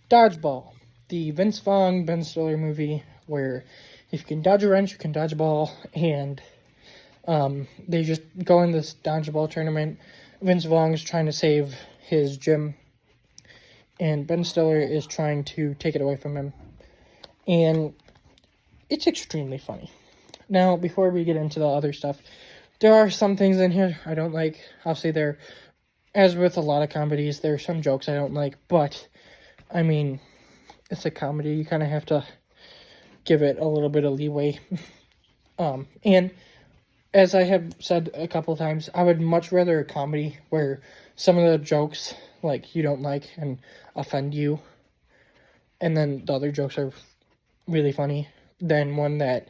Dodgeball, the Vince Vaughn, Ben Stiller movie where if you can dodge a wrench, you can dodge a ball, and they just go in this dodgeball tournament. Vince Vaughn is trying to save his gym, and Ben Stiller is trying to take it away from him. And it's extremely funny. Now, before we get into the other stuff, there are some things in here I don't like. Obviously, as with a lot of comedies, there are some jokes I don't like, but, I mean, it's a comedy. You kind of have to give it a little bit of leeway. And as I have said a couple times, I would much rather a comedy where some of the jokes, like, you don't like and offend you, and then the other jokes are really funny, than one that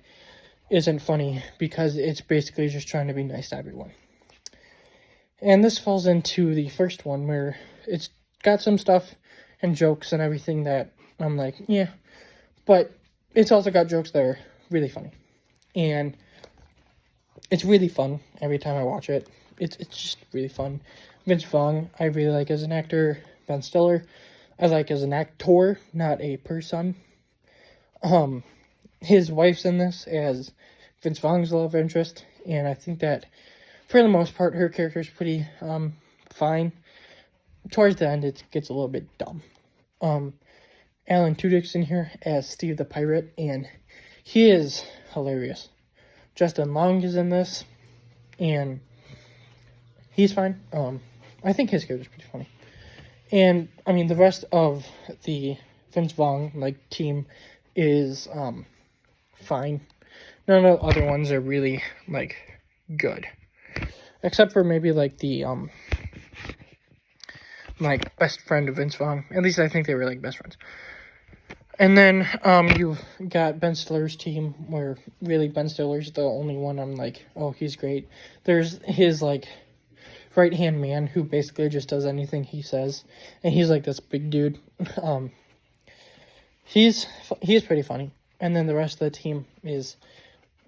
isn't funny because it's basically just trying to be nice to everyone. And this falls into the first one where it's got some stuff and jokes and everything that I'm like, yeah, but it's also got jokes that are really funny. And it's really fun every time I watch it. It's just really fun. Vince Vaughn, I really like as an actor. Ben Stiller, I like as an actor, not a person. His wife's in this as Vince Vaughn's love interest, and I think that for the most part her character's pretty fine. Towards the end it gets a little bit dumb. Alan Tudyk's in here as Steve the Pirate, and he is hilarious. Justin Long is in this, and he's fine. I think his character's pretty funny. And I mean the rest of the Vince Vaughn team is fine. None of the other ones are really good, except for maybe the best friend of Vince Vaughn. At least I think they were best friends. And then you've got Ben Stiller's team, where really Ben Stiller's the only one I'm oh, he's great. There's his right hand man who basically just does anything he says, and he's this big dude. He's pretty funny. And then the rest of the team is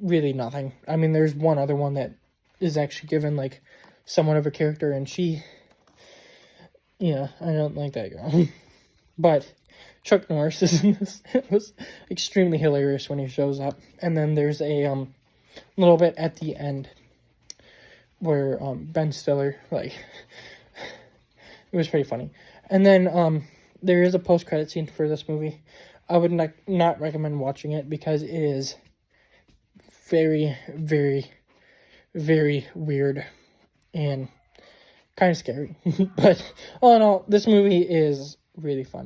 really nothing. I mean, there's one other one that is actually given, somewhat of a character, and yeah, I don't like that girl. But Chuck Norris is in this. It was extremely hilarious when he shows up. And then there's a little bit at the end where Ben Stiller, it was pretty funny. And then there is a post-credit scene for this movie. I would not recommend watching it because it is very, very, very weird and kind of scary. But all in all, this movie is really fun.